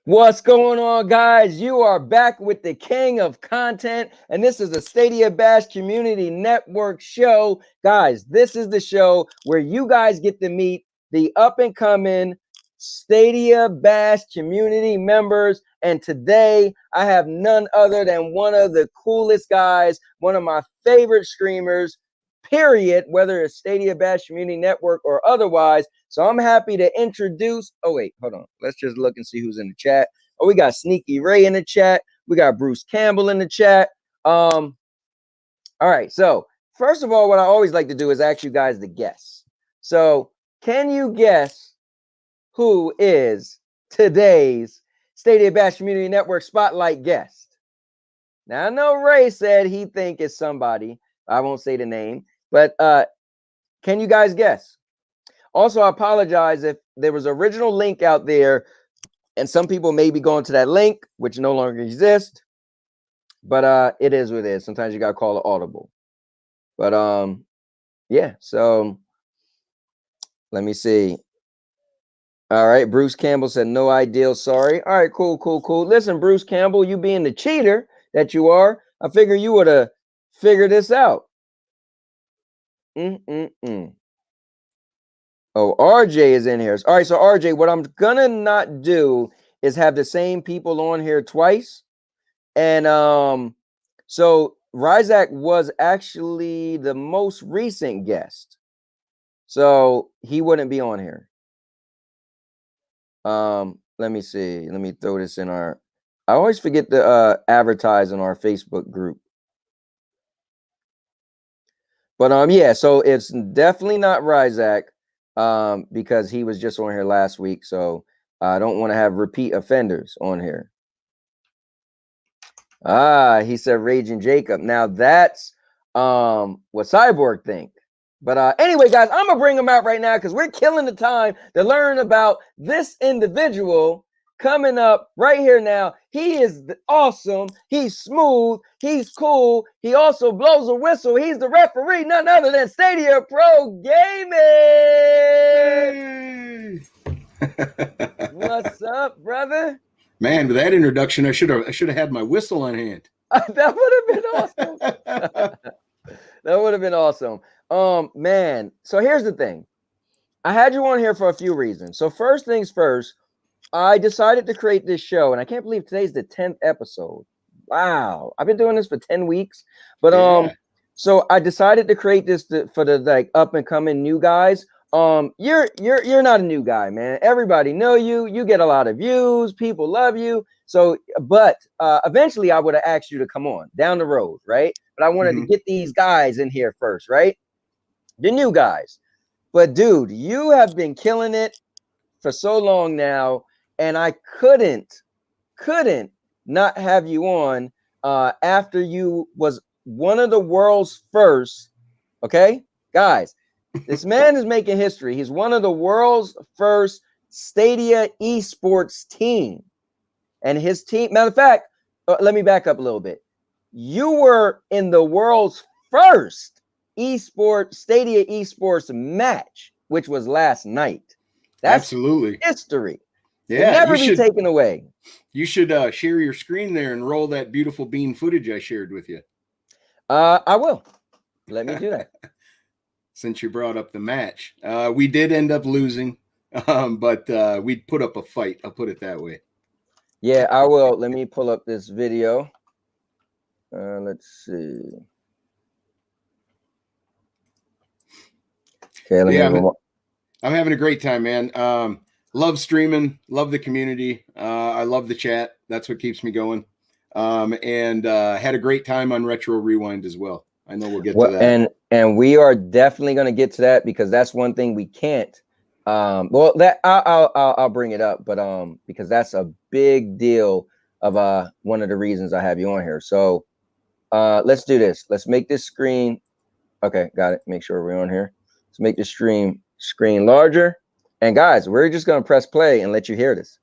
What's going on, guys? You are back with the king of content, and this is the Stadia Bash Community Network show. Guys, this is the show where you guys get to meet the up-and-coming Stadia Bash community members, and today I have none other than one of the coolest guys, one of my favorite streamers, period, whether it's Stadia Bash Community Network or otherwise. So I'm happy to introduce, oh wait, hold on. Let's just look and see who's in the chat. Oh, we got Sneaky Ray in the chat. We got Bruce Campbell in the chat. All right, so first of all, what I always like to do is ask you guys to guess. So can you guess who is today's Stadia Bash Community Network Spotlight guest? Now, I know Ray said he think it's somebody. I won't say the name, but can you guys guess? Also, I apologize if there was an original link out there and some people may be going to that link, which no longer exists, but it is what it is. Sometimes you got to call it audible. But yeah, so let me see. All right, Bruce Campbell said no ideal, sorry. All right, cool. Listen, Bruce Campbell, you being the cheater that you are, I figure you would have figured this out. Oh, RJ is in here. All right, so RJ, what I'm gonna not do is have the same people on here twice. And so Ryzak was actually the most recent guest. So he wouldn't be on here. Let me see. Let me throw this in our, I always forget to advertise in our Facebook group. But yeah, so it's definitely not Ryzak. Because he was just on here last week, so I don't want to have repeat offenders on here. He said Raging Jacob. Now that's what Cyborg think. But anyway, guys, I'm gonna bring him out right now because we're killing the time to learn about this individual coming up right here now. He is awesome. He's smooth. He's cool. He also blows a whistle. He's the referee, none other than Stadia Pro Gaming. What's up, brother? Man, with that introduction, I should have had my whistle on hand. That would have been awesome. That would have been awesome. Man, so here's the thing. I had you on here for a few reasons. So first things first, I decided to create this show, and I can't believe today's the 10th episode. Wow, I've been doing this for 10 weeks. But Yeah. So I decided to create this for the like up and coming new guys. You're not a new guy, man. Everybody know you. You get a lot of views. People love you. So, but eventually I would have asked you to come on down the road, right? But I wanted to get these guys in here first, right? The new guys. But dude, you have been killing it for so long now. And I couldn't not have you on after you was one of the world's first. Okay, guys, this man is making history. He's one of the world's first Stadia esports team, and his team. Matter of fact, let me back up a little bit. You were in the world's first Stadia esports match, which was last night. That's absolutely history. Yeah, never be taken away. You should share your screen there and roll that beautiful bean footage I shared with you. I will. Let me do that. Since you brought up the match, we did end up losing, but we put up a fight. I'll put it that way. Yeah, I will. Let me pull up this video. Let's see. Okay, I'm having a great time, man. Love streaming, love the community. I love the chat. That's what keeps me going. And had a great time on Retro Rewind as well. I know we'll get to that. And we are definitely going to get to that because that's one thing we can't. Well, that I'll bring it up, but because that's a big deal of one of the reasons I have you on here. So let's do this. Let's make this screen. Okay, got it. Make sure we're on here. Let's make the screen larger. And guys, we're just going to press play and let you hear this.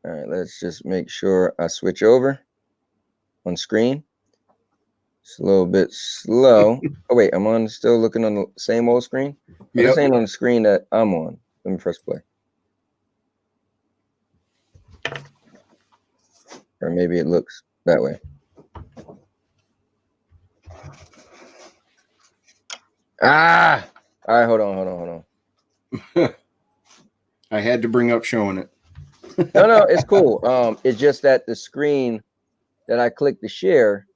All right, let's just make sure I switch over on screen. It's a little bit slow. Oh, wait, I'm still looking on the same old screen? Yep. This ain't on the screen that I'm on. Let me press play. Or maybe it looks that way. Ah! All right, hold on. I had to bring up showing it. No, it's cool. It's just that the screen that I clicked to share.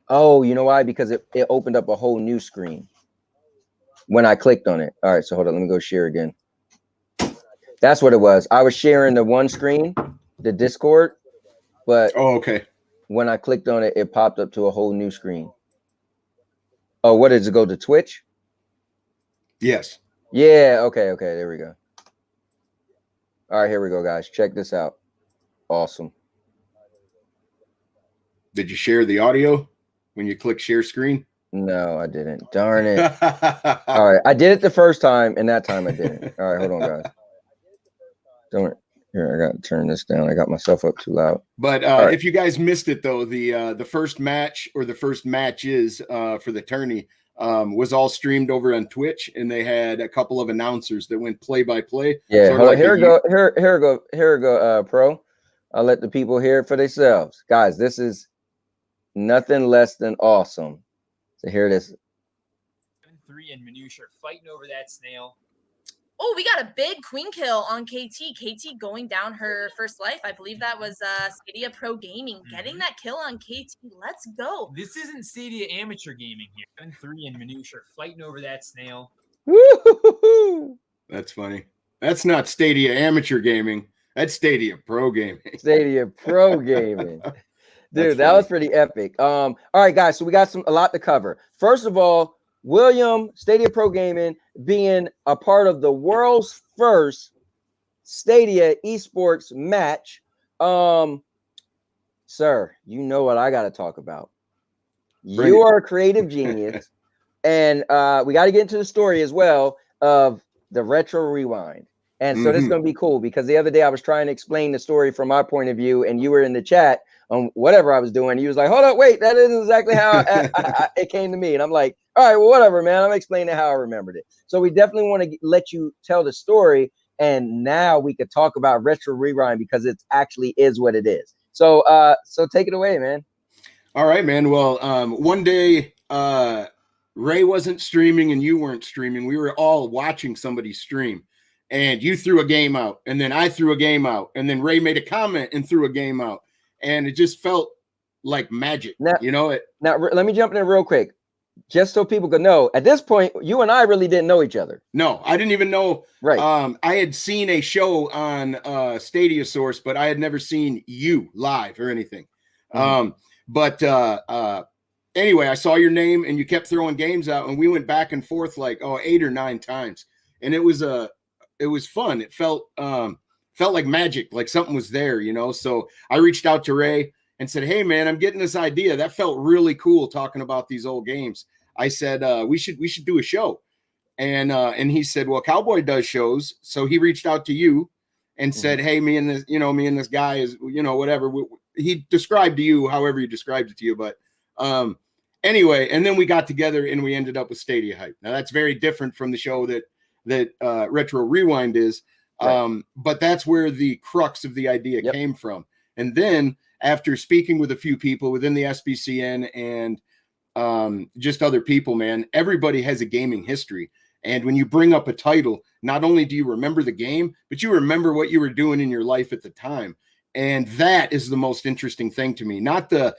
Oh, you know why? Because it opened up a whole new screen when I clicked on it. All right, so hold on. Let me go share again. That's what it was. I was sharing the one screen, the Discord, but okay. When I clicked on it, it popped up to a whole new screen. Oh, what does it go to Twitch? Yes. Yeah, okay, there we go. All right, here we go, guys. Check this out. Awesome. Did you share the audio when you click share screen? No, I didn't. Darn it. All right, I did it the first time, and that time I didn't. All right, hold on, guys. Don't here. I got to turn this down. I got myself up too loud. But right. If you guys missed it, though, the first match or the first matches for the tourney was all streamed over on Twitch, and they had a couple of announcers that went play by play. Yeah, hold on. Here we go, Pro. I'll let the people hear it for themselves, guys. This is nothing less than awesome. So here it is. 3 and Minutia fighting over that snail. Oh, we got a big queen kill on KT. KT going down her first life. I believe that was Stadia Pro Gaming getting that kill on KT. Let's go. This isn't Stadia Amateur Gaming here. 3 and Minutia fighting over that snail. Woo-hoo-hoo-hoo. That's funny. That's not Stadia Amateur Gaming. That's Stadia Pro Gaming. Stadia Pro Gaming. Dude, that funny. was pretty epic. All right, guys. So we got a lot to cover. First of all, William, Stadia Pro Gaming, being a part of the world's first Stadia esports match. Sir, you know what I got to talk about. You are a creative genius. And we got to get into the story as well of the retro rewind. And so this is going to be cool because the other day I was trying to explain the story from my point of view, and you were in the chat on whatever I was doing. You was like, hold up, wait, that isn't exactly how it came to me. And I'm like, all right, well, whatever, man. I'm explaining how I remembered it. So we definitely want to let you tell the story. And now we could talk about retro rewind because it actually is what it is. So take it away, man. All right, man. Well, one day Ray wasn't streaming and you weren't streaming. We were all watching somebody stream. And you threw a game out, and then I threw a game out, and then Ray made a comment and threw a game out, and it just felt like magic. Now, Now, let me jump in real quick, just so people could know. At this point, you and I really didn't know each other. No, I didn't even know. Right. I had seen a show on Stadia Source, but I had never seen you live or anything. Anyway, I saw your name, and you kept throwing games out, and we went back and forth like 8 or 9 times, and it was fun. It felt like magic, like something was there, So I reached out to Ray and said, "Hey, man, I'm getting this idea. That felt really cool talking about these old games." I said, "We should do a show," and he said, "Well, Cowboy does shows," so he reached out to you and said, "Hey, me and this guy is, whatever." He described to you however he described it to you, but anyway, and then we got together and we ended up with Stadia Hype. Now that's very different from the show that Retro Rewind is, but that's where the crux of the idea came from. And then after speaking with a few people within the SBCN and just other people, man, everybody has a gaming history. And when you bring up a title, not only do you remember the game, but you remember what you were doing in your life at the time. And that is the most interesting thing to me, not the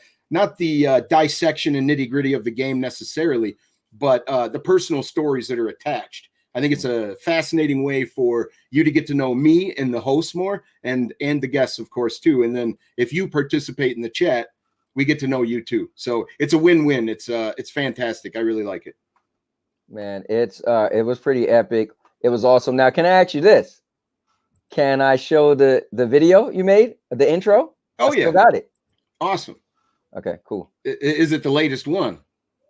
dissection and nitty gritty of the game necessarily, but the personal stories that are attached. I think it's a fascinating way for you to get to know me and the hosts more, and the guests, of course, too. And then if you participate in the chat, we get to know you too. So it's a win-win. It's fantastic. I really like it. Man, it was pretty epic. It was awesome. Now, can I ask you this? Can I show the video you made, the intro? Oh, I still got it. Awesome. Okay, cool. Is it the latest one?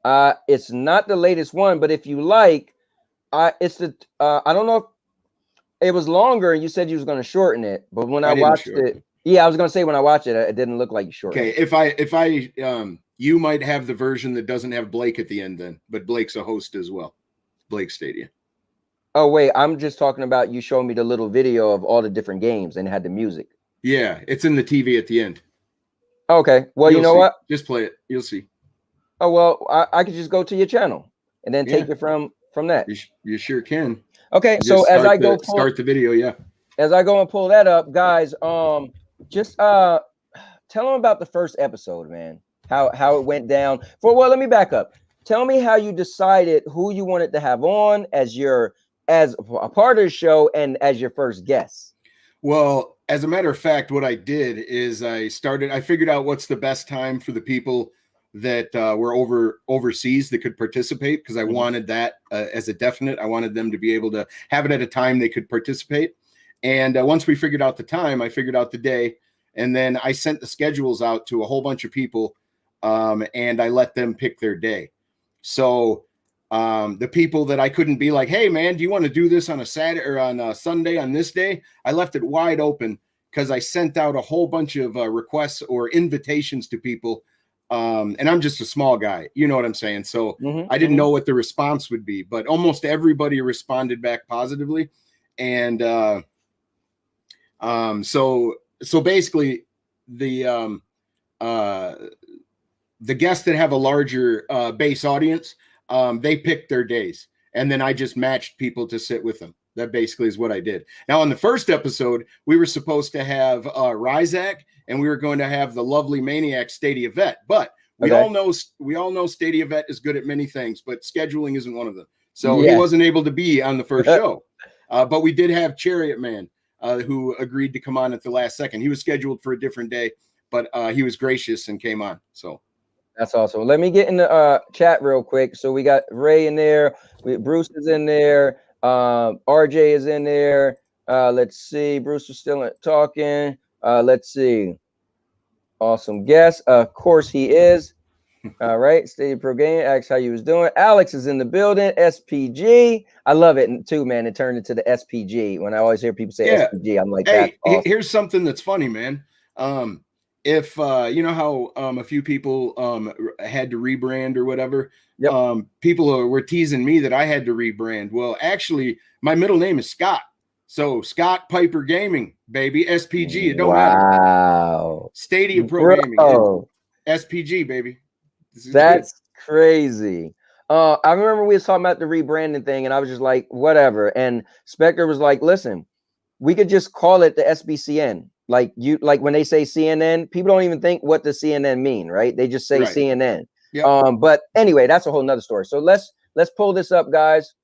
It's not the latest one, but if you like, it's the I don't know if it was longer and you said you was going to shorten it, but when I watched it, I was going to say when I watched it, it didn't look like you shortened it. Okay, if I you might have the version that doesn't have Blake at the end then, but Blake's a host as well. Blake Stadia. Oh wait, I'm just talking about you showing me the little video of all the different games and it had the music. Yeah, it's in the TV at the end. Okay. Well, you You'll know see. what? Just play it. You'll see. Oh well, I could just go to your channel and then take Yeah. it from that. You sure can. Okay. You So just as I start go the start the video. Yeah. as I go and pull that up, guys, just tell them about the first episode, man. How it went down. Let me back up. Tell me how you decided who you wanted to have on as a part of the show and as your first guest. Well, as a matter of fact, what I did is I figured out what's the best time for the people that were overseas that could participate, because I wanted that as a definite. I wanted them to be able to have it at a time they could participate. And once we figured out the time, I figured out the day, and then I sent the schedules out to a whole bunch of people, and I let them pick their day. So the people that I couldn't be like, hey man, do you want to do this on a Saturday or on a Sunday on this day? I left it wide open, because I sent out a whole bunch of requests or invitations to people. And I'm just a small guy, you know what I'm saying? So I didn't know what the response would be, but almost everybody responded back positively. And so basically the guests that have a larger base audience, they picked their days, and then I just matched people to sit with them. That basically is what I did. Now, on the first episode, we were supposed to have Ryzak, and we were going to have the lovely Maniac Stadia Vet. But we all know Stadia Vet is good at many things, but scheduling isn't one of them. So he wasn't able to be on the first show. But we did have Chariot Man, who agreed to come on at the last second. He was scheduled for a different day, but he was gracious and came on. So that's awesome. Let me get in the chat real quick. So we got Ray in there. Bruce is in there. RJ is in there. Let's see. Bruce is still talking. Let's see. Awesome guest. Of course he is. All right. Stadia Pro Game. Ask how you was doing. Alex is in the building. SPG. I love it too, man. It turned into the SPG. When I always hear people say SPG, I'm like, hey, that's awesome. Here's something that's funny, man. If you know how a few people had to rebrand or whatever, people were teasing me that I had to rebrand. Well, actually, my middle name is Scott. So Scott Piper Gaming, baby. SPG. It don't matter. Stadia Pro Gaming. SPG, baby. That's crazy. I remember we was talking about the rebranding thing, and I was just like, whatever. And Spectre was like, listen, we could just call it the SBCN. Like when they say CNN, people don't even think what the CNN mean, right? They just say CNN. But anyway, that's a whole nother story. So let's pull this up, guys,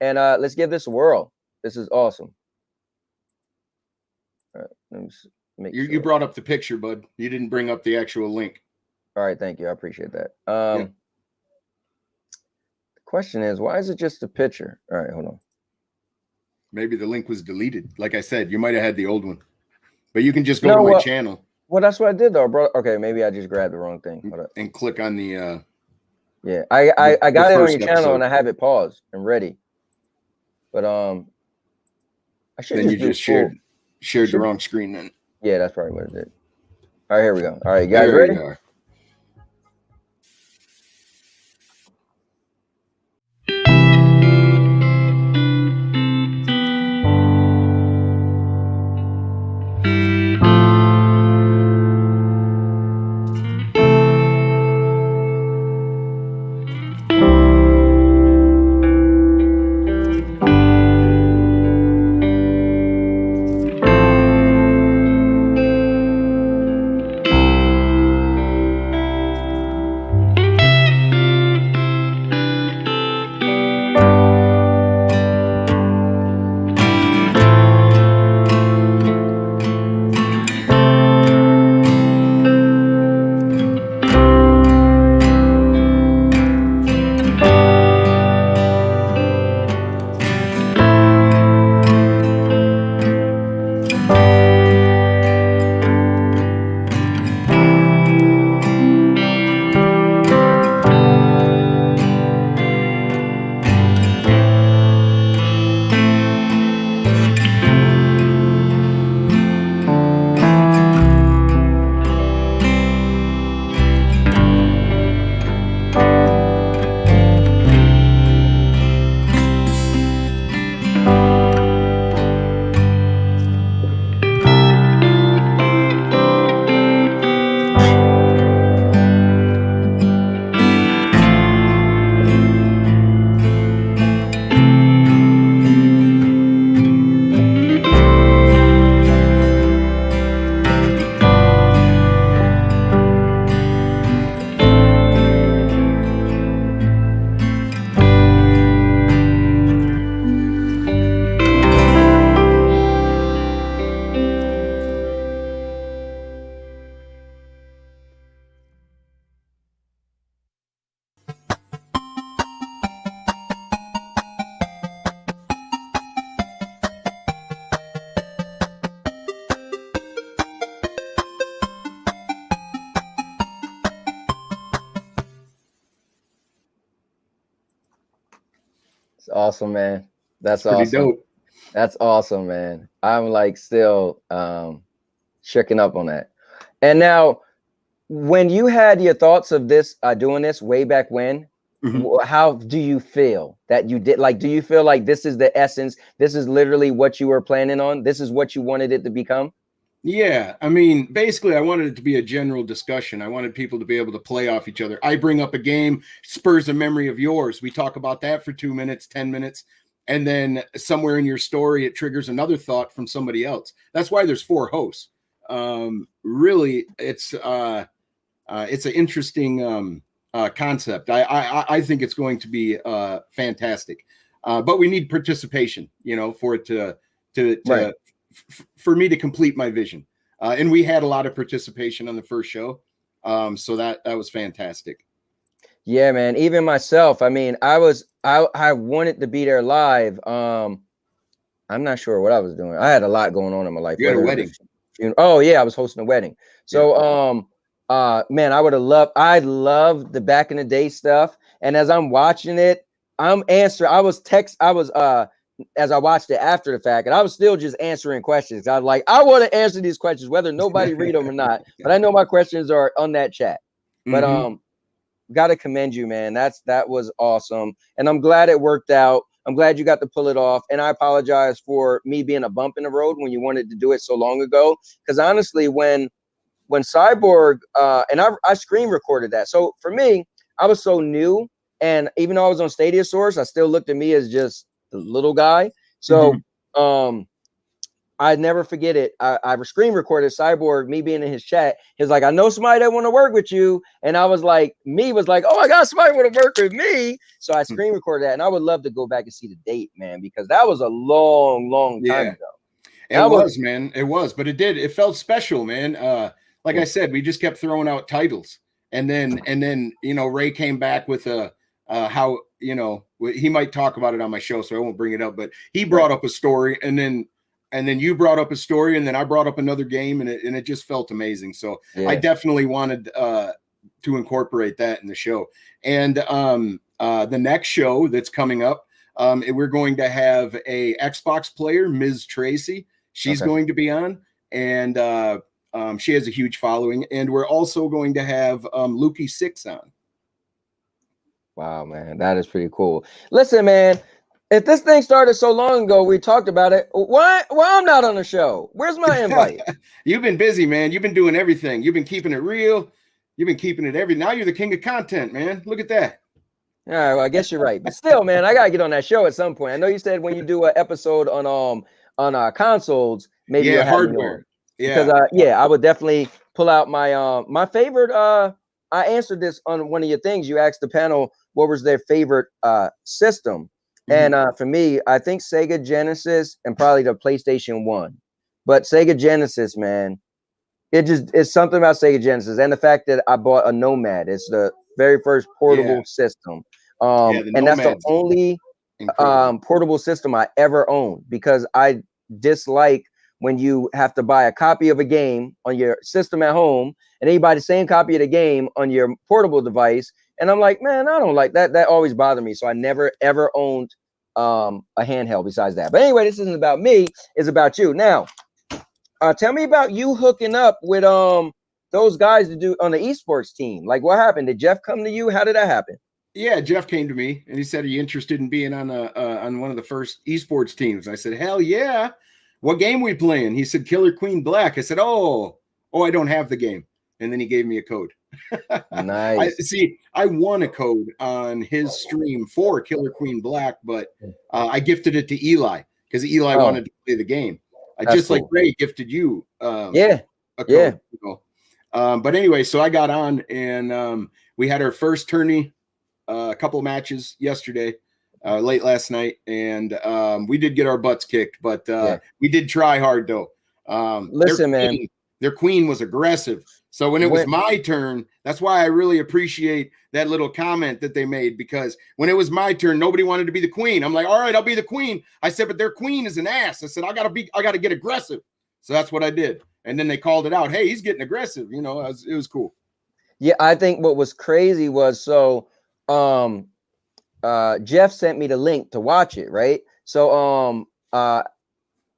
and let's give this a whirl. This is awesome. All right, let me make sure. You brought up the picture, bud. You didn't bring up the actual link. All right, thank you. I appreciate that. The question is, why is it just a picture? All right, hold on. Maybe the link was deleted. Like I said, you might have had the old one, but you can just go to my channel. Well, that's what I did though, bro. Okay, maybe I just grabbed the wrong thing. And click on the. Yeah, I got it on your channel and I have it paused and ready. But I should. Then you just shared the wrong screen. Then. Yeah, that's probably what it did. All right, here we go. All right, you guys ready? It's awesome, man. That's Pretty awesome. dope. That's awesome, man. I'm like still checking up on that. And now, when you had your thoughts of this, doing this way back when, how do you feel that you did? Like, do you feel like this is the essence? This is literally what you were planning on? This is what you wanted it to become? Yeah, I mean, basically, I wanted it to be a general discussion. I wanted people to be able to play off each other. I bring up a game, spurs a memory of yours. We talk about that for 2 minutes, 10 minutes, and then somewhere in your story, it triggers another thought from somebody else. That's why there's 4 hosts. Really, it's an interesting concept. I think it's going to be fantastic, but we need participation, for it to Right. for me to complete my vision. And we had a lot of participation on the first show. So that was fantastic. Yeah, man. Even myself, I mean, I wanted to be there live. I'm not sure what I was doing. I had a lot going on in my life. You had a whether it was wedding. Oh yeah, I was hosting a wedding. So man, I loved the back in the day stuff. And as I'm watching it, as I watched it after the fact, and I was still just answering questions. I was like, I want to answer these questions, whether nobody read them or not. But I know my questions are on that chat. But gotta commend you, man. That was awesome. And I'm glad it worked out. I'm glad you got to pull it off. And I apologize for me being a bump in the road when you wanted to do it so long ago. Because honestly, when Cyborg and I screen recorded that. So for me, I was so new, and even though I was on Stadia Source, I still looked at me as just the little guy. So I never forget it. I screen recorded Cyborg, me being in his chat. He was like, I know somebody that want to work with you. And I was like, oh, I got somebody want to work with me. So I screen recorded that. And I would love to go back and see the date, man, because that was a long time ago. It was, man. It was, but it felt special, man. Like I said, we just kept throwing out titles. And then, Ray came back with how, he might talk about it on my show, so I won't bring it up, but he brought up a story, and then you brought up a story, and then I brought up another game, and it just felt amazing. So I definitely wanted to incorporate that in the show. And the next show that's coming up, we're going to have a Xbox player, Ms. Tracy. She's going to be on, and she has a huge following. And we're also going to have Lukey6 on. Wow, man, that is pretty cool. Listen, man, if this thing started so long ago, we talked about it. Why I'm not on the show? Where's my invite? You've been busy, man. You've been doing everything. You've been keeping it real. You've been keeping it now you're the king of content, man. Look at that. All right, well, I guess you're right. But still, man, I gotta get on that show at some point. I know you said when you do an episode on consoles, maybe you'll have hardware. Because I would definitely pull out my my favorite. I answered this on one of your things. You asked the panel what was their favorite system. And for me, I think Sega Genesis and probably the PlayStation 1. But Sega Genesis, man, it's something about Sega Genesis. And the fact that I bought a Nomad. It's the very first portable system. And that's the only portable system I ever owned, because I dislike when you have to buy a copy of a game on your system at home and then you buy the same copy of the game on your portable device. And I'm like, man, I don't like that. That always bothered me. So I never, ever owned a handheld besides that. But anyway, this isn't about me. It's about you. Now, tell me about you hooking up with those guys to do on the esports team. Like, what happened? Did Jeff come to you? How did that happen? Yeah, Jeff came to me and he said, are you interested in being on one of the first esports teams? I said, hell yeah. What game we playing? He said, Killer Queen Black. I said, oh, I don't have the game. And then he gave me a code. Nice. I won a code on his stream for Killer Queen Black, but I gifted it to Eli because Eli wanted to play the game. Just cool. Like Ray gifted you a code. But anyway, so I got on and we had our first tourney, a couple matches yesterday. Late last night, and we did get our butts kicked, but we did try hard though. Listen, man, their queen was aggressive. So when it was my turn, that's why I really appreciate that little comment that they made, because when it was my turn, nobody wanted to be the queen. I'm like, all right, I'll be the queen. I said, but their queen is an ass. I said, I gotta get aggressive. So that's what I did. And then they called it out. Hey, he's getting aggressive. It was cool. Yeah, I think what was crazy was Jeff sent me the link to watch it, right? So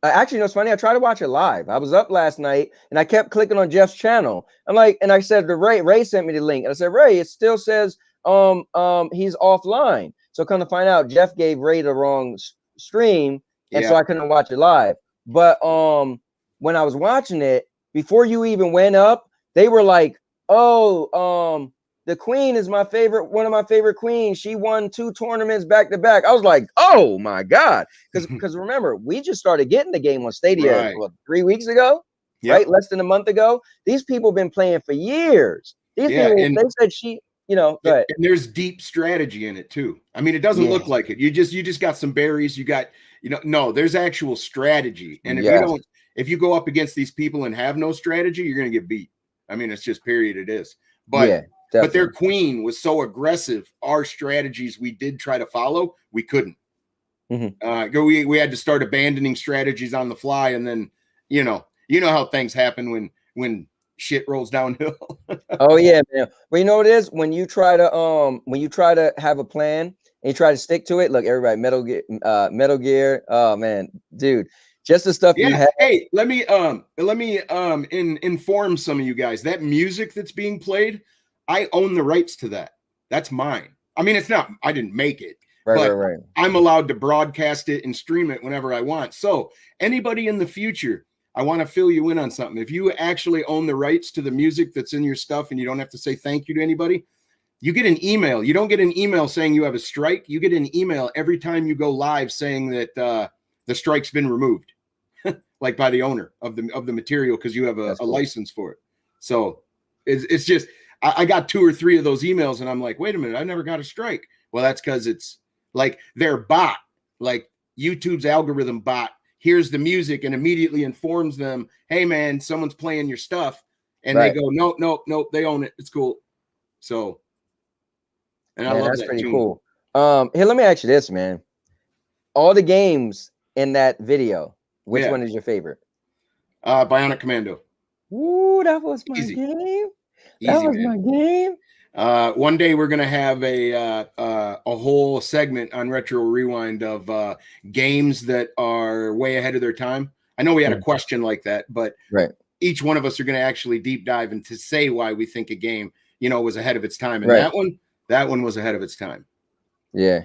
actually, you know, it's funny. I tried to watch it live. I was up last night and I kept clicking on Jeff's channel. I'm like, and I said to Ray sent me the link. And I said, Ray, it still says he's offline. So come to find out, Jeff gave Ray the wrong stream, and so I couldn't watch it live. But when I was watching it, before you even went up, they were like, oh, the queen is my favorite, one of my favorite queens. She won 2 tournaments back to back. I was like, oh my God. Because remember, we just started getting the game on Stadia 3 weeks ago, right? Less than a month ago. These people have been playing for years. These people, they said you know, go ahead. And there's deep strategy in it too. I mean, it doesn't look like it. You just got some berries. You got, you know, no, there's actual strategy. And if you go up against these people and have no strategy, you're going to get beat. I mean, it's just period. It is. But but their queen was so aggressive. Our strategies we did try to follow, we couldn't. We had to start abandoning strategies on the fly, and then you know how things happen when shit rolls downhill. Oh yeah, man. Well, you know what it is, when you try to have a plan and you try to stick to it. Look, everybody, Metal Gear. Oh man, dude, just the stuff you have. Hey, let me inform some of you guys. That music that's being played, I own the rights to that. That's mine. I mean, it's not, I didn't make it, but I'm allowed to broadcast it and stream it whenever I want. So anybody in the future, I want to fill you in on something. If you actually own the rights to the music that's in your stuff and you don't have to say thank you to anybody, you get an email. You don't get an email saying you have a strike. You get an email every time you go live saying that the strike's been removed, like by the owner of the material, because you have a license for it. So it's just, I got 2 or 3 of those emails and I'm like, wait a minute, I never got a strike. Well, that's because it's like their bot, like YouTube's algorithm bot, hears the music and immediately informs them, hey man, someone's playing your stuff. And they go, nope, they own it. It's cool. So, and I love that's that pretty tune. cool. Here, let me ask you this, man. All the games in that video, which one is your favorite? Bionic Commando. Ooh, that was my game. That was my game. One day we're gonna have a whole segment on Retro Rewind of games that are way ahead of their time. I know we had a question like that, but each one of us are gonna actually deep dive into say why we think a game, was ahead of its time. And that one was ahead of its time. Yeah.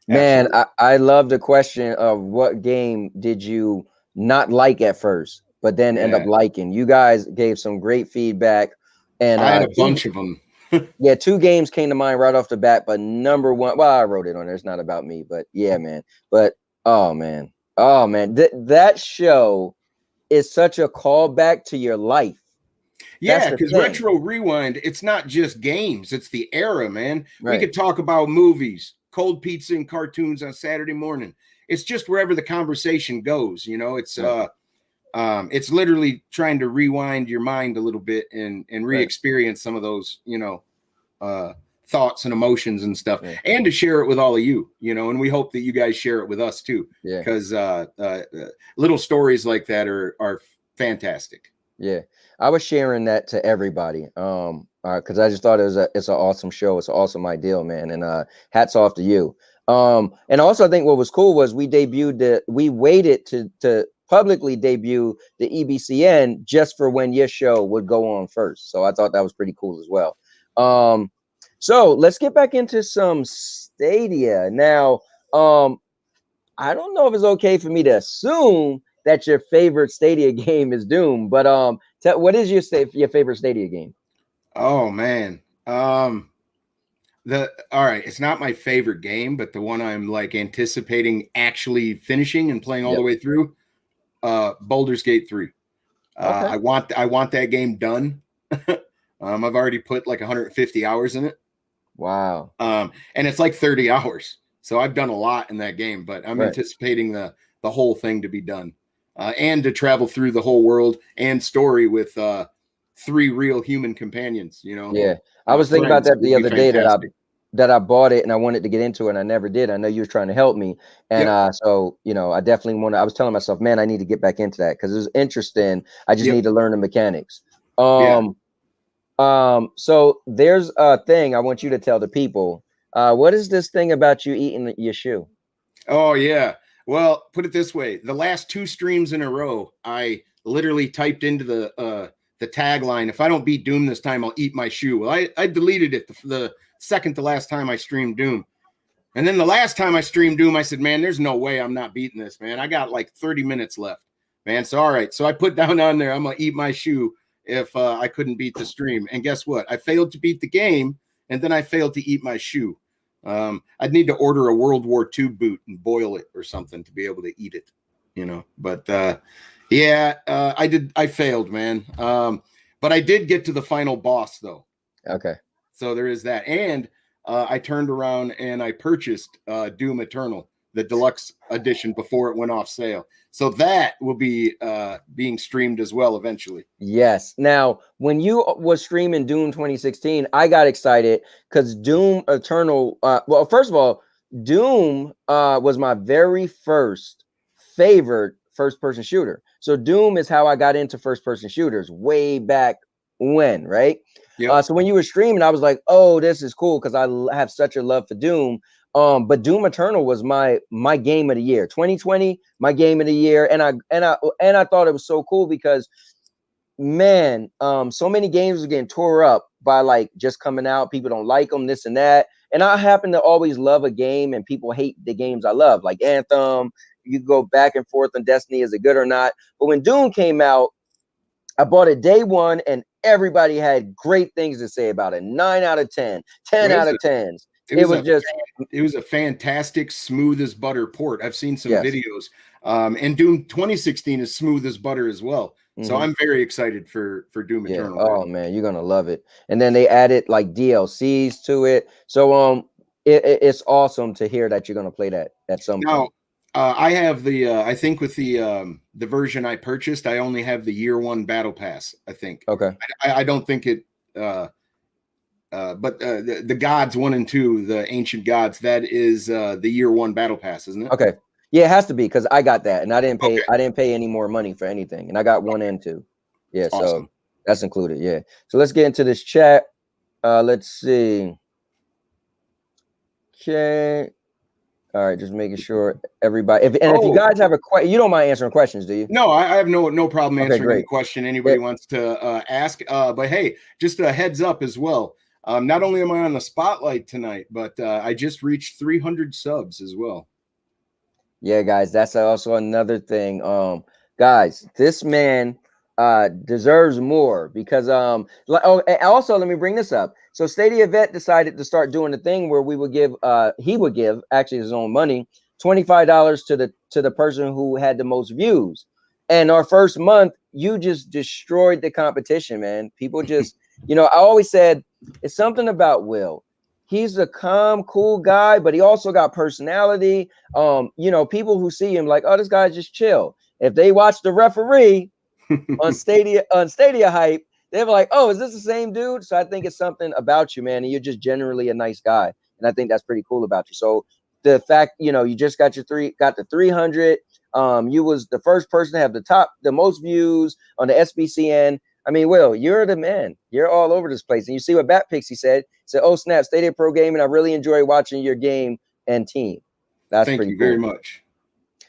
Man, I love the question of what game did you not like at first, but then end up liking. You guys gave some great feedback. And I had a bunch of them. 2 games came to mind right off the bat, but number one, well, I wrote it on there. It's not about me, but yeah, man. But oh man, that show is such a callback to your life. Yeah, because Retro Rewind, it's not just games, it's the era, man. We could talk about movies, cold pizza and cartoons on Saturday morning. It's just wherever the conversation goes, it's literally trying to rewind your mind a little bit and re-experience some of those, thoughts and emotions and stuff, and to share it with all of you, and we hope that you guys share it with us too, because little stories like that are fantastic. Yeah, I was sharing that to everybody because I just thought it's an awesome show. It's an awesome idea, man, and hats off to you. And also I think what was cool was we waited to publicly debut the EBCN just for when your show would go on first. So I thought that was pretty cool as well. So let's get back into some Stadia. Now, I don't know if it's okay for me to assume that your favorite Stadia game is Doom, but what is your favorite Stadia game? Oh man. All right, it's not my favorite game, but the one I'm like anticipating actually finishing and playing all the way through, Baldur's Gate 3. I want that game done. I've already put like 150 hours in it. Wow. And it's like 30 hours. So I've done a lot in that game, but I'm anticipating the whole thing to be done. And to travel through the whole world and story with 3 real human companions, Yeah. I was thinking about that the other day that I bought it and I wanted to get into it and I never did. I know you were trying to help me. And so, I definitely I was telling myself, man, I need to get back into that because it was interesting. I just need to learn the mechanics. So there's a thing I want you to tell the people. What is this thing about you eating your shoe? Oh yeah. Well, put it this way: the last 2 streams in a row, I literally typed into the tagline, "If I don't beat Doom this time, I'll eat my shoe." Well, I deleted it the second to last time I streamed Doom, and then the last time I streamed Doom, I said, "Man, there's no way I'm not beating this, man. I got like 30 minutes left, man." So all right, so I put down on there, "I'm gonna eat my shoe if I couldn't beat the stream." And guess what? I failed to beat the game, and then I failed to eat my shoe. I'd need to order a World War II boot and boil it or something to be able to eat it, you know. But I failed, man. But I did get to the final boss though. Okay. So there is that. And I turned around and I purchased Doom Eternal, the deluxe edition, before it went off sale. So that will be being streamed as well eventually. Yes. Now, when you was streaming Doom 2016, I got excited because Doom Eternal. Well, first of all, Doom was my very first favorite first-person shooter. So Doom is how I got into first-person shooters way back when, right? Yep. So when you were streaming, I was like, "Oh, this is cool," because I have such a love for Doom. But Doom Eternal was my game of the year, 2020, my game of the year, and I thought it was so cool because, man, so many games are getting tore up by like just coming out. People don't like them, this and that, and I happen to always love a game, and people hate the games I love, like Anthem. You go back and forth on Destiny, is it good or not? But when Doom came out, I bought it day one, and everybody had great things to say about it. 9 out of 10, 10 out of 10s. It was a fantastic, smooth as butter port. I've seen some Yes. videos, and Doom 2016 is smooth as butter as well. So I'm very excited for Doom Eternal. Oh man, you're gonna love it. And then they added like DLCs to it. So it's awesome to hear that you're gonna play that at some point. I have the I think with the version I purchased, I only have the year 1 battle pass. I think. Okay. I don't think it. But the gods 1 and 2, the ancient gods, that is the year 1 battle pass, isn't it? Okay. Yeah, it has to be because I got that and I didn't pay. Okay. I didn't pay any more money for anything, and I got 1 and 2. Yeah, awesome. So that's included. Yeah. So let's get into this chat. Let's see. Okay. All right, just making sure everybody. If you guys have a question, you don't mind answering questions, do you? No, I have no problem answering any question anybody wants to ask. But hey, just a heads up as well. Not only am I on the spotlight tonight, but I just reached 300 subs as well. Yeah, guys, that's also another thing. Guys, this man deserves more because and also let me bring this up. So Stadia Vet decided to start doing the thing where we would give he would give actually his own money, $25 to the person who had the most views. And our first month, you just destroyed the competition, man. People just, I always said it's something about Will. He's a calm, cool guy, but he also got personality. People who see him like, oh, this guy's just chill. If they watch the referee on Stadia Hype, they're like, oh, is this the same dude? So I think it's something about you, man. And you're just generally a nice guy. And I think that's pretty cool about you. So the fact, you just got the 300. You was the first person to have the most views on the SBCN. I mean, Will, you're the man. You're all over this place. And you see what Bat Pixie said. Said, oh, snap, Stadia Pro Gaming. I really enjoy watching your game and team. That's Thank pretty you cool. very much.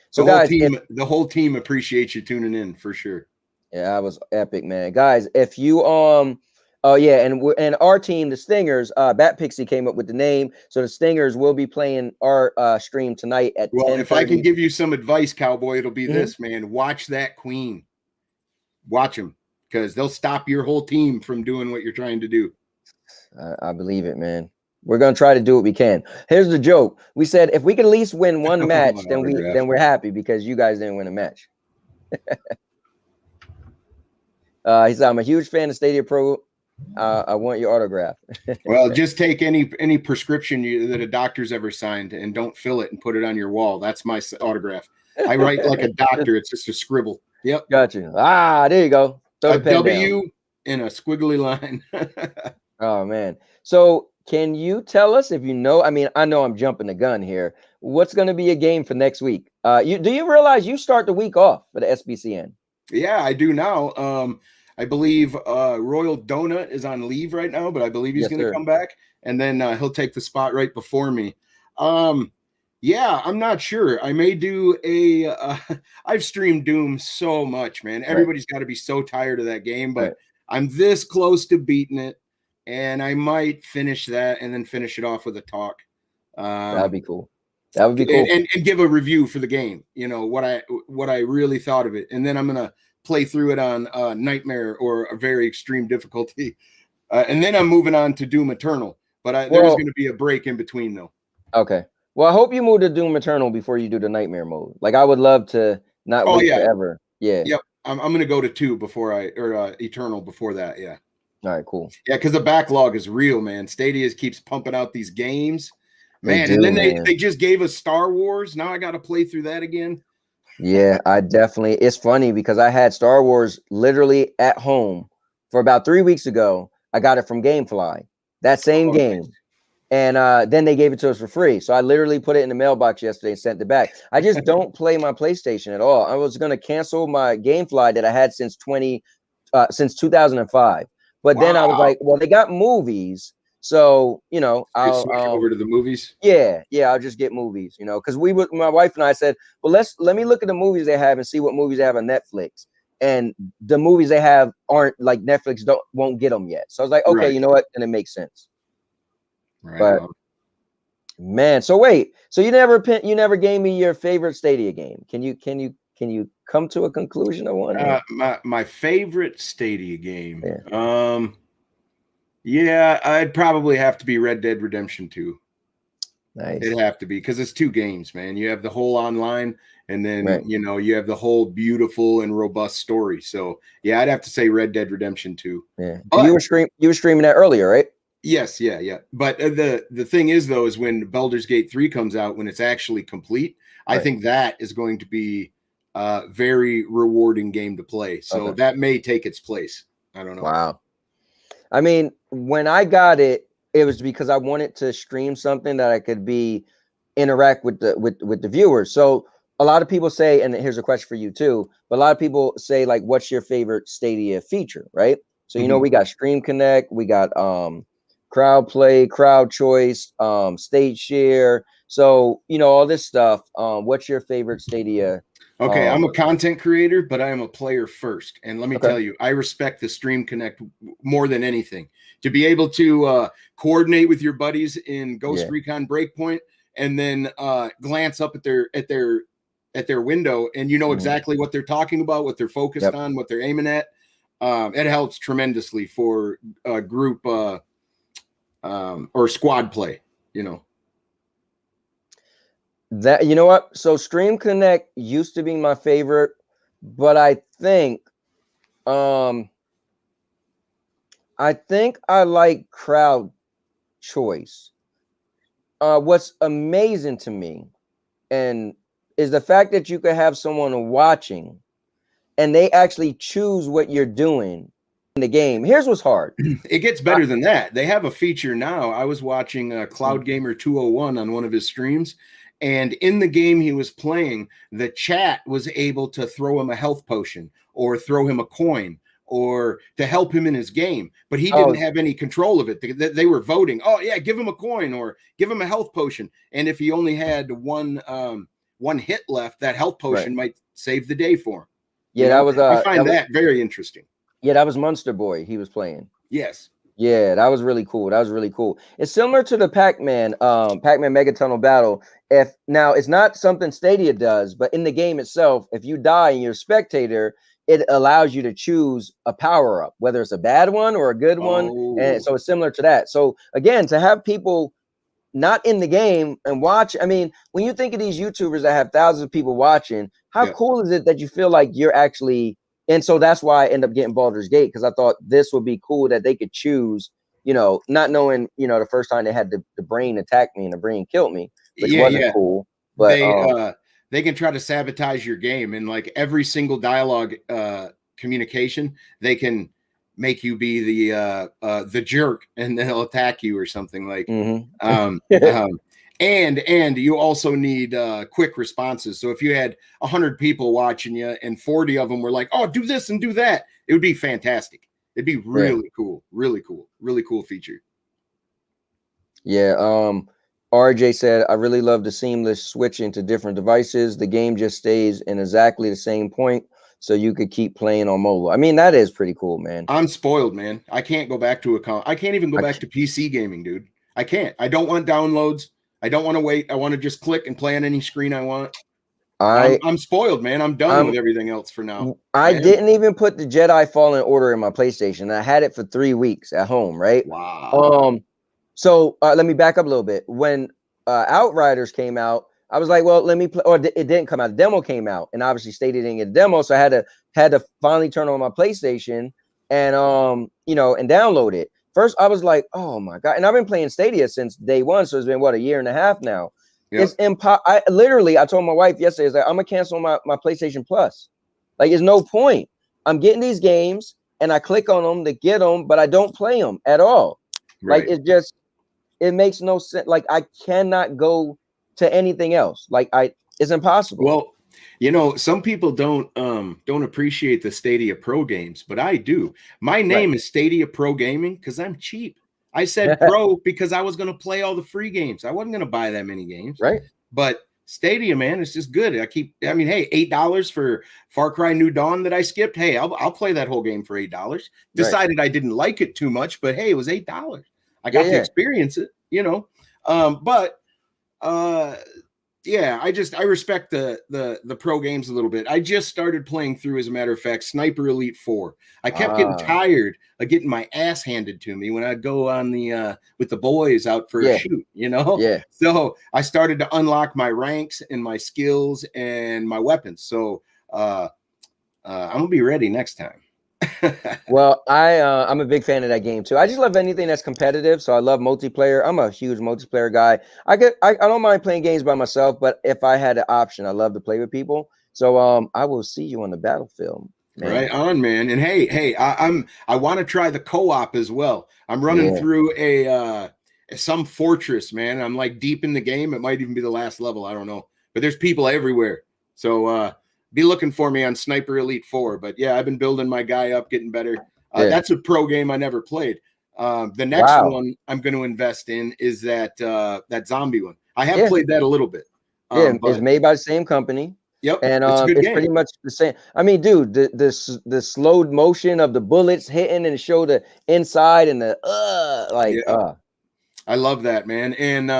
So the whole team appreciates you tuning in for sure. Yeah, that was epic, man. Guys, if you and our team, the Stingers, Bat Pixie came up with the name. So the Stingers will be playing our stream tonight at 10:30. If I can give you some advice, Cowboy, it'll be this, man. Watch that queen. Watch them, because they'll stop your whole team from doing what you're trying to do. I believe it, man. We're gonna try to do what we can. Here's the joke. We said if we can at least win one match, then we're happy because you guys didn't win a match. He said, I'm a huge fan of Stadia Pro. I want your autograph. Well, just take any prescription that a doctor's ever signed and don't fill it and put it on your wall. That's my autograph. I write like a doctor. It's just a scribble. Yep. Got you. There you go. Throw a W in a squiggly line. Oh, man. So can you tell us if you know? I mean, I know I'm jumping the gun here. What's going to be a game for next week? Do you realize you start the week off for the SBCN? Yeah, I do now. I believe Royal Donut is on leave right now, but I believe he's going to come back. and then he'll take the spot right before me. Yeah, I'm not sure. I may do a. I've streamed Doom so much, man. Everybody's got to be so tired of that game, but I'm this close to beating it, and I might finish that and then finish it off with a talk. That'd be cool. That would be cool. And give a review for the game. You know what I really thought of it, and then I'm gonna play through it on Nightmare or a very extreme difficulty, and then I'm moving on to Doom Eternal. But there's going to be a break in between, though. Okay. Well, I hope you move to Doom Eternal before you do the Nightmare mode. Like, I would love to not wait forever. Yeah. Yep. I'm going to go to 2 before Eternal before that. Yeah. All right, cool. Yeah, because the backlog is real, man. Stadia keeps pumping out these games. Man, and then they just gave us Star Wars. Now I got to play through that again. Yeah, it's funny because I had Star Wars literally at home for about 3 weeks ago. I got it from Gamefly, that same game. And then they gave it to us for free. So I literally put it in the mailbox yesterday and sent it back. I just don't play my PlayStation at all. I was going to cancel my Gamefly that I had since 2005. But then I was like, well, they got movies. So, you know, I'll switch over to the movies. Yeah, I'll just get movies, you know, because my wife and I said, well, let me look at the movies they have and see what movies they have on Netflix. And the movies they have aren't like Netflix won't get them yet. So I was like, okay, you know what? And it makes sense. Right. But man, so wait, so you never gave me your favorite Stadia game. Can you come to a conclusion of one? My favorite Stadia game. Yeah, I'd probably have to be Red Dead Redemption 2. Nice. It'd have to be because it's 2 games, man. You have the whole online, and then you know you have the whole beautiful and robust story. So yeah, I'd have to say Red Dead Redemption 2. Yeah, you were streaming that earlier, right? Yes, yeah. But the thing is, though, is when Baldur's Gate 3 comes out, when it's actually complete, I think that is going to be a very rewarding game to play. So that may take its place. I don't know. Wow. I mean, when I got it, it was because I wanted to stream something that I could interact with the viewers. So a lot of people say, and here's a question for you too, but a lot of people say, like, what's your favorite Stadia feature, right? So, you know, we got Stream Connect, we got crowd play, crowd choice, stage share. So, you know, all this stuff. What's your favorite Stadia? Okay, I'm a content creator, but I am a player first. And let me tell you, I respect the Stream Connect more than anything. To be able to coordinate with your buddies in Ghost Recon Breakpoint and then glance up at their window and you know exactly what they're talking about, what they're focused on, what they're aiming at. It helps tremendously for group or squad play, you know. That, you know what? So Stream Connect used to be my favorite, but I think I like crowd choice. What's amazing to me and is the fact that you could have someone watching and they actually choose what you're doing in the game. Here's what's hard. It gets better than that. They have a feature now. I was watching Cloud Gamer 201 on one of his streams. And in the game he was playing, the chat was able to throw him a health potion or throw him a coin or to help him in his game. But he didn't have any control of it. They were voting, oh, yeah, give him a coin or give him a health potion. And if he only had one hit left, that health potion might save the day for him. Yeah, that was I find that very interesting. Yeah, that was Monster Boy he was playing. Yes. Yeah, that was really cool. It's similar to the Pac-Man Megatunnel battle. Now it's not something Stadia does, but in the game itself, if you die and you're a spectator, it allows you to choose a power-up, whether it's a bad one or a good one. And so it's similar to that. So again, to have people not in the game and watch, I mean, when you think of these YouTubers that have thousands of people watching, how cool is it that you feel like you're actually, and so that's why I end up getting Baldur's Gate, because I thought this would be cool that they could choose, you know, not knowing, you know, the first time they had the brain attack me and the brain killed me, which wasn't cool. But they can try to sabotage your game, and like every single dialogue communication, they can make you be the jerk, and then they'll attack you or something like. And you also need quick responses. So if you had 100 people watching you and 40 of them were like, oh, do this and do that, it would be fantastic. It'd be really cool. Really cool feature. Yeah. RJ said, I really love the seamless switching to different devices. The game just stays in exactly the same point, so you could keep playing on mobile. I mean, that is pretty cool, man. I'm spoiled, man. I can't go back to I can't even go I back to PC gaming, dude. I can't. I don't want downloads. I don't want to wait. I want to just click and play on any screen I want. I I'm spoiled, man. I'm done I'm with everything else for now. I didn't even put the Jedi Fallen Order in my PlayStation. I had it for 3 weeks at home, right? Wow. So let me back up a little bit. When Outriders came out, I was like, well, let me play. Or it didn't come out. The demo came out, and obviously Stadia didn't get a demo, so I had to finally turn on my PlayStation and and download it. First, I was like, oh my god! And I've been playing Stadia since day one, so it's been what, a year and a half now. Yep. It's I told my wife yesterday, is that I'm gonna cancel my PlayStation Plus. Like, there's no point. I'm getting these games and I click on them to get them, but I don't play them at all. Right. Like, it makes no sense. Like, I cannot go to anything else. Like, it's impossible. Well, some people don't appreciate the Stadia Pro games, but I do. My name is Stadia Pro Gaming because I'm cheap. I said pro because I was going to play all the free games. I wasn't going to buy that many games. Right. But Stadia, man, it's just good. I mean, hey, $8 for Far Cry New Dawn that I skipped. Hey, I'll play that whole game for $8. Decided I didn't like it too much, but hey, it was $8. I got to experience it, yeah, I respect the pro games a little bit. I just started playing through, as a matter of fact, Sniper Elite 4. I kept getting tired of getting my ass handed to me when I'd go on the with the boys out for a shoot, Yeah. So I started to unlock my ranks and my skills and my weapons. So I'm gonna be ready next time. Well, I'm a big fan of that game too. I just love anything that's competitive. So I love multiplayer. I'm a huge multiplayer guy. I don't mind playing games by myself, but if I had an option, I love to play with people. So I will see you on the battlefield, man. Right on, man. And hey, I want to try the co-op as well. I'm running through some fortress, man. I'm like deep in the game. It might even be the last level. I don't know, but there's people everywhere. So be looking for me on Sniper Elite 4. But yeah, I've been building my guy up, getting better. That's a pro game I never played. The next one I'm going to invest in is that zombie one. I have played that a little bit. But it's made by the same company. Yep, and it's pretty much the same. I mean, dude, the slowed motion of the bullets hitting and show the inside and the I love that, man. And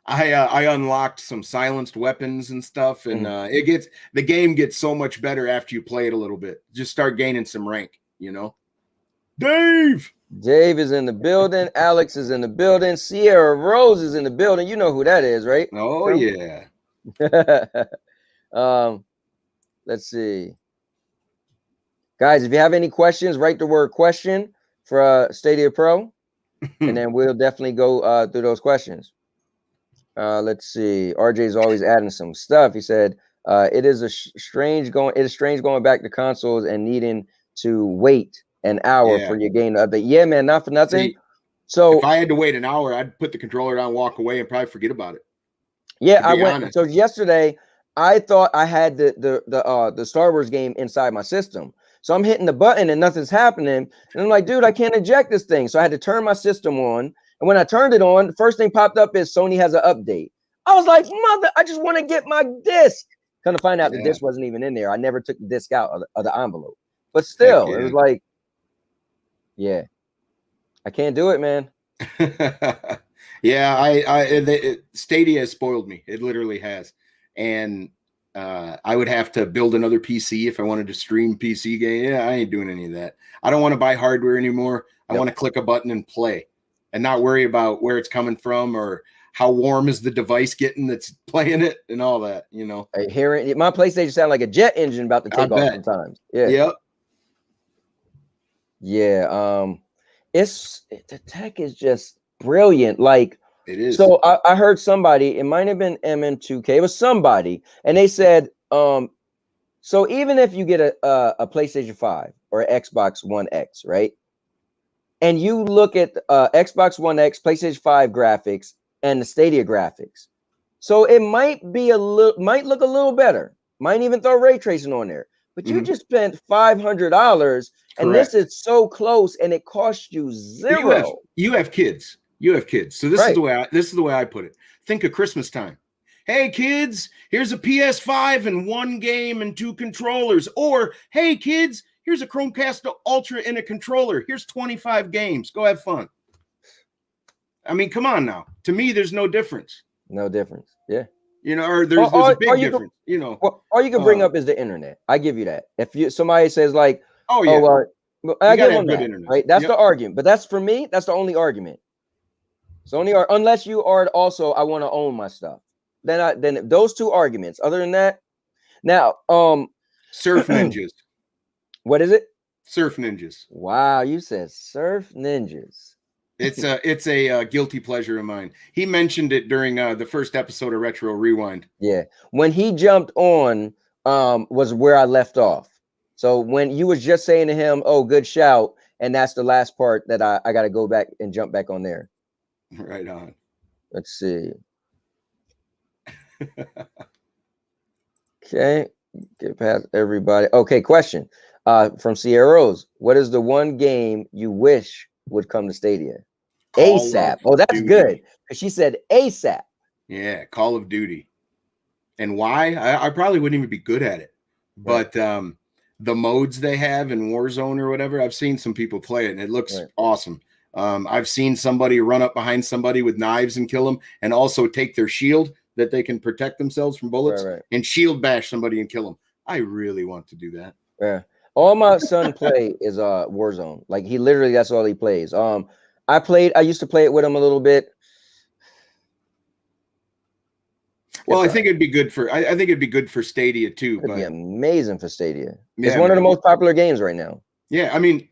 I unlocked some silenced weapons and stuff, and the game gets so much better after you play it a little bit. Just start gaining some rank, Dave is in the building. Alex is in the building. Sierra Rose is in the building. You know who that is, right? Oh yeah. Let's see, guys, if you have any questions, write the word question for Stadia Pro, and then we'll definitely go through those questions. Let's see. RJ's always adding some stuff. He said it is strange going back to consoles and needing to wait an hour for your game to update. Yeah, man, not for nothing. See, so if I had to wait an hour, I'd put the controller down, walk away, and probably forget about it. Yeah, I went. Honest. So yesterday, I thought I had the Star Wars game inside my system. So I'm hitting the button and nothing's happening. And I'm like, dude, I can't eject this thing. So I had to turn my system on. And when I turned it on, the first thing popped up is Sony has an update. I was like, mother, I just want to get my disc. Kind of find out the disc wasn't even in there. I never took the disc out of the envelope. But still, it was like, yeah, I can't do it, man. Yeah, Stadia has spoiled me. It literally has. And I would have to build another PC if I wanted to stream PC game. Yeah, I ain't doing any of that. I don't want to buy hardware anymore. I want to click a button and play and not worry about where it's coming from or how warm is the device getting that's playing it and all that, I hear it. My PlayStation sound like a jet engine about to take off sometimes. Yeah. Yep. Yeah. The tech is just brilliant. Like, it is. So I heard somebody, it might have been MN2K, it was somebody, and they said, so even if you get a PlayStation 5 or Xbox One X, right? And you look at Xbox One X, PlayStation 5 graphics, and the Stadia graphics. So it might look a little better. Might even throw ray tracing on there. But you just spent $500, and this is so close, and it costs you zero. You have kids. You have kids. So this Right. is the way I put it. Think of Christmas time. Hey kids, here's a PS5 and 1 game and 2 controllers. Or hey kids, here's a Chromecast Ultra and a controller. Here's 25 games. Go have fun. I mean, come on now. To me, there's no difference. No difference. Yeah. You know, or there's a big difference. You know, well, all you can bring up is the internet. I give you that. If somebody says like, oh yeah, I give them good that, internet. right? That's the argument. But that's for me. That's the only argument. It's only unless you are also I want to own my stuff. Then those two arguments. Other than that, now Surf Ninjas. What is it? Surf Ninjas. Wow, you said Surf Ninjas. It's a guilty pleasure of mine. He mentioned it during the first episode of Retro Rewind. Yeah, when he jumped on, was where I left off. So when you was just saying to him, "Oh, good shout," and that's the last part that I got to go back and jump back on there. Right on. Let's see. Okay, get past everybody. Okay, question from Sierra Rose. What is the one game you wish would come to Stadia? ASAP. Oh, that's good. She said ASAP. Yeah, Call of Duty. And why? I probably wouldn't even be good at it. But the modes they have in Warzone or whatever, I've seen some people play it, and it looks awesome. I've seen somebody run up behind somebody with knives and kill them, and also take their shield that they can protect themselves from bullets and shield bash somebody and kill them. I really want to do that. Yeah. All my son play is Warzone. Like he literally, that's all he plays. I used to play it with him a little bit. Well, I think it'd be good for I think it'd be good for Stadia too. It'd be amazing for Stadia. Yeah, it's one of the most popular games right now. Yeah, I mean,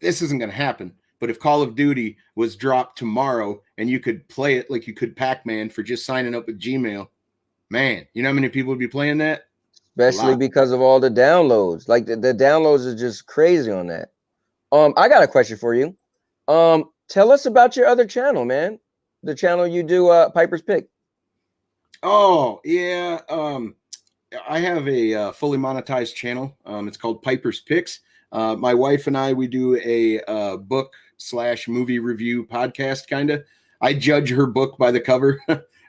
this isn't going to happen. But if Call of Duty was dropped tomorrow and you could play it like you could Pac-Man for just signing up with Gmail, man, you know how many people would be playing that? Especially because of all the downloads. Like the downloads are just crazy on that. I got a question for you. Tell us about your other channel, man. The channel you do Piper's Pick. Oh, yeah. I have a fully monetized channel. It's called Piper's Picks. My wife and I, we do a book/movie review podcast, kind of. I judge her book by the cover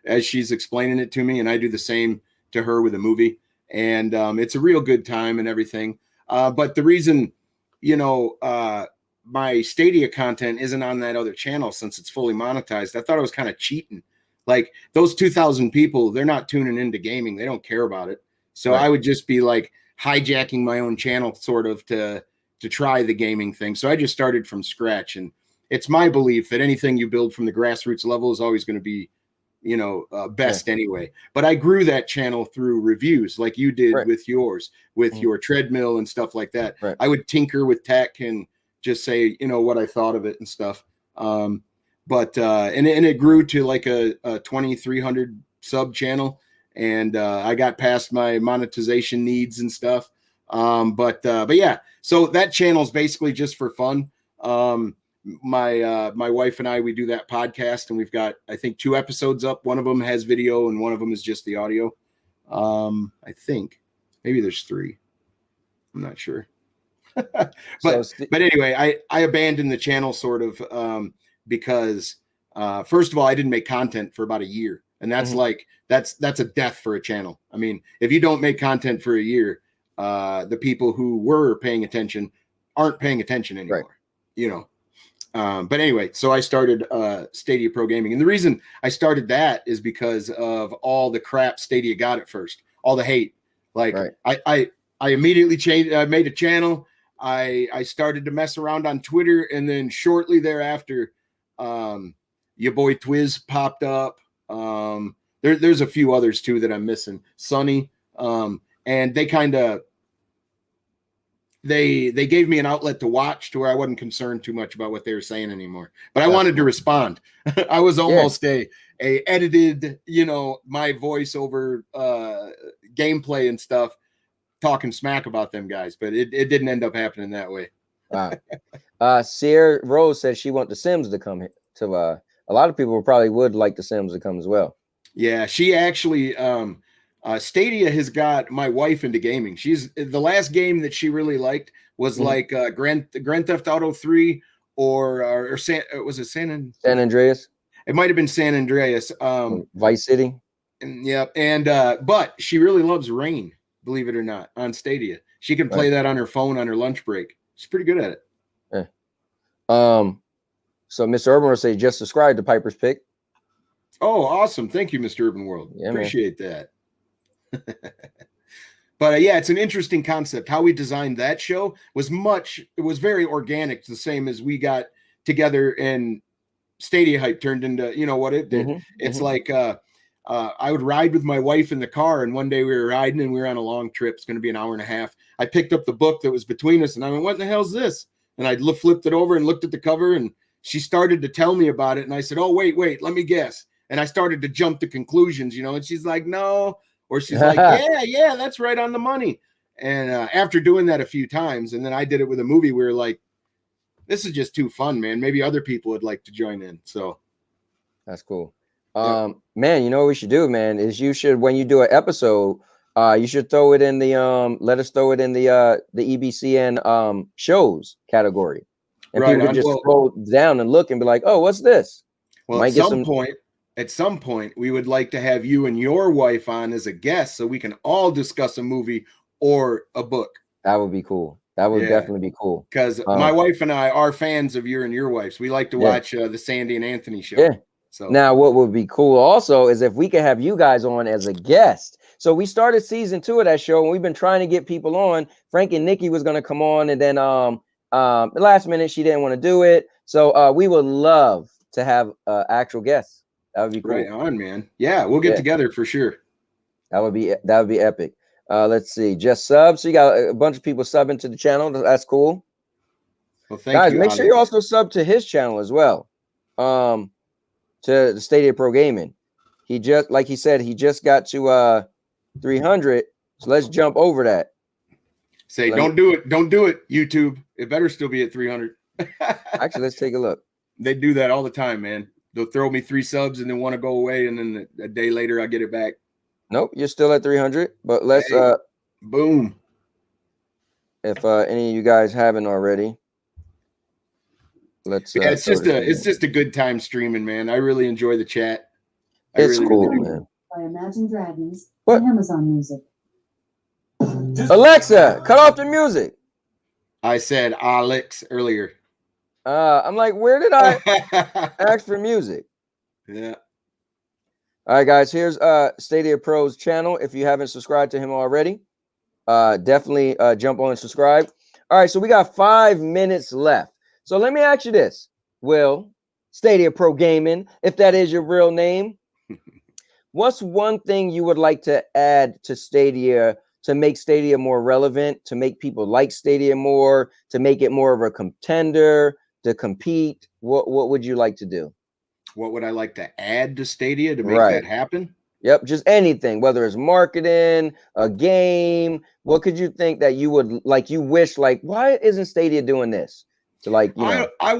as she's explaining it to me, and I do the same to her with a movie. And it's a real good time and everything. But the reason, my Stadia content isn't on that other channel since it's fully monetized, I thought I was kind of cheating. Like those 2,000 people, they're not tuning into gaming. They don't care about it. So I would just be like hijacking my own channel sort of to try the gaming thing. So I just started from scratch. And it's my belief that anything you build from the grassroots level is always going to be, best anyway. But I grew that channel through reviews like you did with yours, with your treadmill and stuff like that. I would tinker with tech and just say, what I thought of it and stuff. But it grew to like a 2,300 sub channel, and I got past my monetization needs and stuff. But yeah, so that channel is basically just for fun. My wife and I, we do that podcast, and we've got, I think, 2 episodes up. One of them has video and one of them is just the audio. I think maybe there's 3. I'm not sure. but anyway, I abandoned the channel sort of, because first of all, I didn't make content for about a year, and that's that's a death for a channel. I mean, if you don't make content for a year, the people who were paying attention aren't paying attention anymore, but anyway, so I started Stadia Pro Gaming, and the reason I started that is because of all the crap Stadia got at first, all the hate. Like I immediately changed. I made a channel. I started to mess around on Twitter, and then shortly thereafter, your boy Twiz popped up. There's a few others too that I'm missing. Sonny, and they kind of they gave me an outlet to watch to where I wasn't concerned too much about what they were saying anymore. But I wanted to respond. I was almost a edited, my voice over gameplay and stuff, talking smack about them guys, but it didn't end up happening that way. Wow. Sierra Rose says she wants the Sims to come to a lot of people probably would like the Sims to come as well. Yeah, she actually Stadia has got my wife into gaming. She's the last game that she really liked was like Grand Theft Auto 3 or was it San Andreas? It might have been San Andreas. Vice City. But she really loves Rain, believe it or not, on Stadia. She can play that on her phone on her lunch break. She's pretty good at it. Yeah. So Mr. Urban will say, just subscribe to Piper's Pick. Oh, awesome. Thank you, Mr. Urban World. Yeah, appreciate that. But yeah, it's an interesting concept. How we designed that show was very organic, the same as we got together and Stadia Hype turned into, what it did. It's like I would ride with my wife in the car, and one day we were riding and we were on a long trip. It's going to be an hour and a half. I picked up the book that was between us and I went, what the hell's this? And I flipped it over and looked at the cover, and she started to tell me about it. And I said, oh, wait, let me guess. And I started to jump to conclusions, and she's like, no. Or she's like, yeah, that's right on the money. And after doing that a few times, and then I did it with a movie, we were like, this is just too fun, man. Maybe other people would like to join in. So that's cool. Man, you know what we should do, man, is you should, when you do an episode, you should throw it in the let us throw it in the EBCN shows category. And people can just scroll down and look and be like, oh, what's this? Well, at some point, we would like to have you and your wife on as a guest so we can all discuss a movie or a book. That would be cool. That would definitely be cool. Because my wife and I are fans of your and your wife's. We like to watch the Sandy and Anthony show. Yeah. So now what would be cool also is if we could have you guys on as a guest. So we started season 2 of that show, and we've been trying to get people on. Frank and Nikki was going to come on, and then the last minute she didn't want to do it. So we would love to have actual guests. That would be cool. Right on, man. Yeah, we'll get together for sure. That would be epic. Let's see. Just subs. So you got a bunch of people subbing to the channel. That's cool. Well, thank you, guys. Make sure you also sub to his channel as well. To the Stadia Pro Gaming. He just, like he said, he just got to 300. So let's jump over that. Say, don't do it. Don't do it, YouTube. It better still be at 300. Actually, let's take a look. They do that all the time, man. They'll throw me 3 subs and then want to go away, and then a day later I get it back. Nope, you're still at 300. But let's boom. If any of you guys haven't already, let's. Yeah, it's just a good time streaming, man. I really enjoy the chat. It's really, cool, man. By Imagine Dragons. What? Amazon Music. Alexa, cut off the music. I said Alex earlier. I'm like, where did I ask for music? Yeah. All right, guys. Here's Stadia Pro's channel. If you haven't subscribed to him already, definitely jump on and subscribe. All right, so we got 5 minutes left. So let me ask you this, Will, Stadia Pro Gaming, if that is your real name, what's one thing you would like to add to Stadia to make Stadia more relevant, to make people like Stadia more, to make it more of a contender, to compete? What would you like to do? What would I like to add to Stadia to make that happen? Yep, just anything, whether it's marketing, a game. What could you think that you would like, you wish, like, why isn't Stadia doing this? To like, you know. I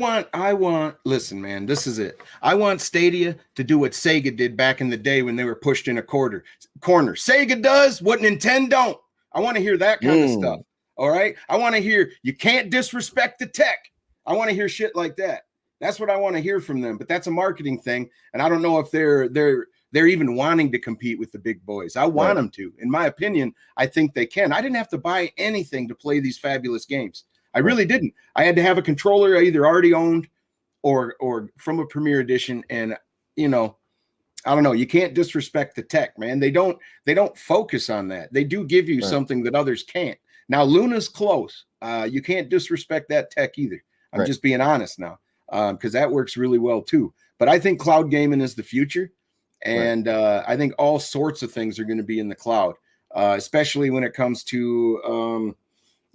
want, listen, man, this is it. I want Stadia to do what Sega did back in the day when they were pushed in a corner. Sega does what Nintendo don't. I want to hear that kind of stuff. All right. I want to hear, you can't disrespect the tech. I want to hear shit like that. That's what I want to hear from them. But that's a marketing thing. And I don't know if they're even wanting to compete with the big boys. I want them to. In my opinion, I think they can. I didn't have to buy anything to play these fabulous games. I really didn't. I had to have a controller I either already owned or from a Premier Edition. And, you know, I don't know. You can't disrespect the tech, man. They don't focus on that. They do give you something that others can't. Now, Luna's close. You can't disrespect that tech either. I'm just being honest now, because that works really well too. But I think cloud gaming is the future. And I think all sorts of things are going to be in the cloud, especially when it comes to,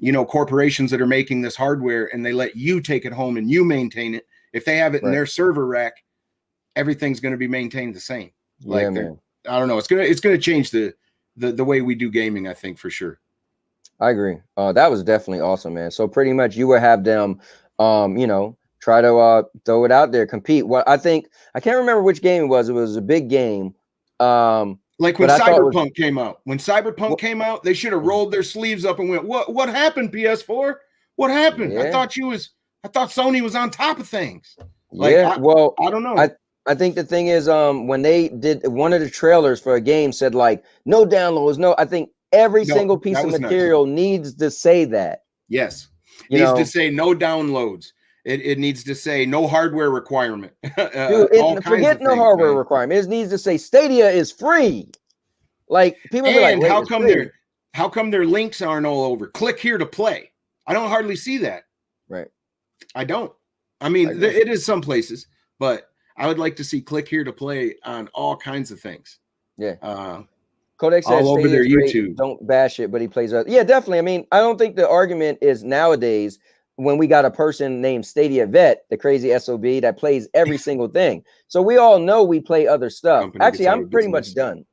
you know, corporations that are making this hardware and they let you take it home and you maintain it. If they have it in their server rack, everything's going to be maintained the same. Like, I don't know. It's going to change the way we do gaming, I think, for sure. I agree. That was definitely awesome, man. So pretty much you would have them, you know, try to throw it out there, compete. What I think, I can't remember which game it was. It was a big game. Like when Cyberpunk came out. When Cyberpunk came out, they should have rolled their sleeves up and went, "What happened, PS4? What happened? I thought you was I thought Sony was on top of things. Yeah, well, I don't know. I think the thing is, when they did one of the trailers for a game said like no downloads, no. I think every single piece that of was nice. material needs to say that. Yes, You needs know, to say no downloads. It needs to say no hardware requirement. dude, forget no hardware requirement. It needs to say Stadia is free. Like people be like, And wait, how come their links aren't all over? Click here to play. I don't hardly see that. Right. I don't. I mean, it is some places, but I would like to see click here to play on all kinds of things. Yeah. Codex says all over their YouTube. Don't bash it, but he plays up. Yeah, definitely. I mean, I don't think the argument is nowadays when we got a person named Stadia Vet, the crazy SOB that plays every single thing. So we all know we play other stuff. Actually, I'm pretty much done.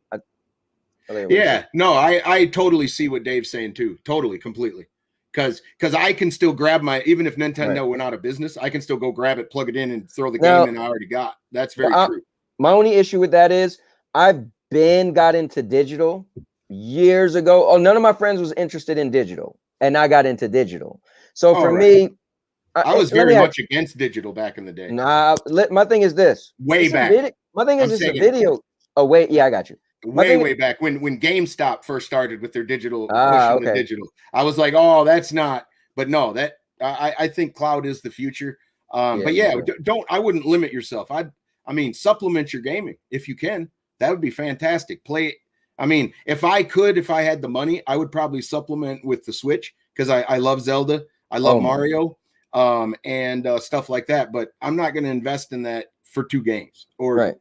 Yeah, no, I totally see what Dave's saying too. Totally, completely. Because I can still grab even if Nintendo went out of business, I can still go grab it, plug it in, and throw the game in I already got. That's very true. My only issue with that is I've got into digital years ago. Oh, none of my friends was interested in digital, and I got into digital. So for me, I was very much against digital back in the day. Nah, my thing is this. Way back. My thing is this: a video. Oh wait, yeah, I got you. Way back when GameStop first started with their digital pushing the digital. I was like, oh, that's not. But no, that I think cloud is the future. But yeah, I wouldn't limit yourself. I mean, supplement your gaming if you can. That would be fantastic. Play. I mean, if I had the money, I would probably supplement with the Switch because I love Zelda. I love Mario, and stuff like that. But I'm not going to invest in that for 2 games or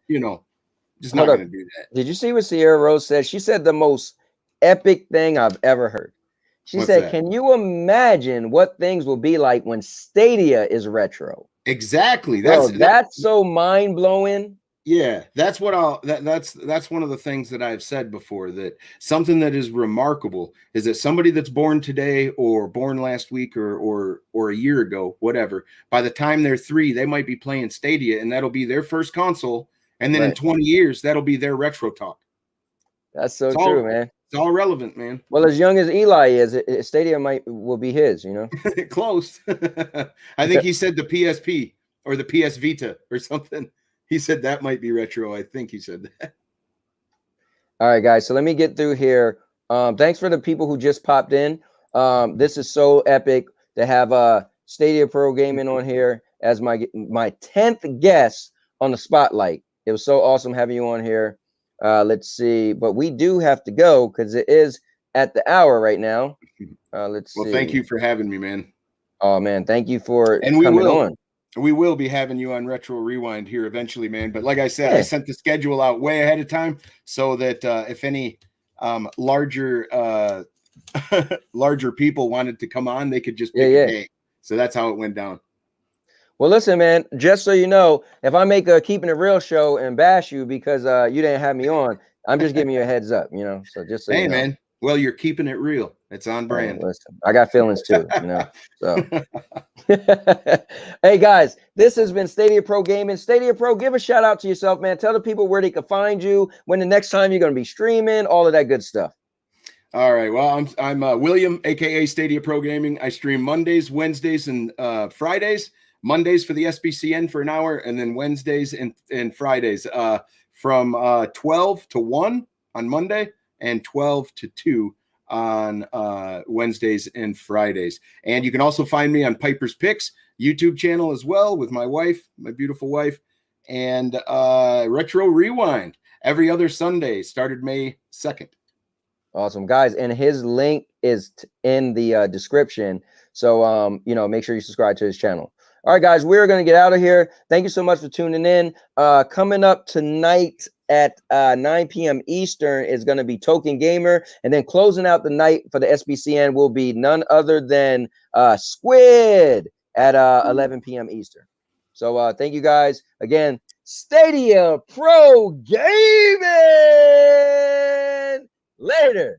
just not going to do that. Did you see what Sierra Rose said? She said the most epic thing I've ever heard. She said, "Can you imagine what things will be like when Stadia is retro?" Exactly. That's so mind blowing. Yeah, that's what that's one of the things that I've said before, that something that is remarkable is that somebody that's born today or born last week or a year ago, whatever, by the time they're 3, they might be playing Stadia and that'll be their first console. And then in 20 years, that'll be their retro talk. That's so true, man. It's all relevant, man. Well, as young as Eli is, Stadia will be his, Close. I think he said the PSP or the PS Vita or something. He said that might be retro. I think he said that. All right, guys. So let me get through here. Thanks for the people who just popped in. This is so epic to have Stadia Pro Gaming on here as my 10th guest on the spotlight. It was so awesome having you on here. Let's see, but we do have to go because it is at the hour right now. Let's see. Well, thank you for having me, man. Oh man, thank you for coming on. We will be having you on Retro Rewind here eventually, man. But like I said, I sent the schedule out way ahead of time so that if any larger people wanted to come on, they could just pick a day. So that's how it went down. Well, listen, man, just so you know, if I make a Keeping It Real show and bash you because you didn't have me on, I'm just giving you a heads up, So just so you know. Man, well, you're keeping it real. It's on brand. Listen, I got feelings too, So, hey, guys, this has been Stadia Pro Gaming. Stadia Pro, give a shout out to yourself, man. Tell the people where they can find you, when the next time you're going to be streaming, all of that good stuff. All right. Well, I'm William, aka Stadia Pro Gaming. I stream Mondays, Wednesdays, and Fridays. Mondays for the SBCN for an hour, and then Wednesdays and Fridays from 12 to 1 on Monday and 12 to 2 on Wednesdays and Fridays. And you can also find me on Piper's Picks YouTube channel as well with my wife, my beautiful wife, and Retro Rewind every other Sunday, started May 2nd. Awesome, guys. And his link is in the description. So, make sure you subscribe to his channel. All right, guys, we're going to get out of here. Thank you so much for tuning in. Coming up tonight at 9 p.m. Eastern is going to be Token Gamer. And then closing out the night for the SBCN will be none other than Squid at 11 p.m. Eastern. So thank you, guys. Again, Stadia Pro Gaming. Later.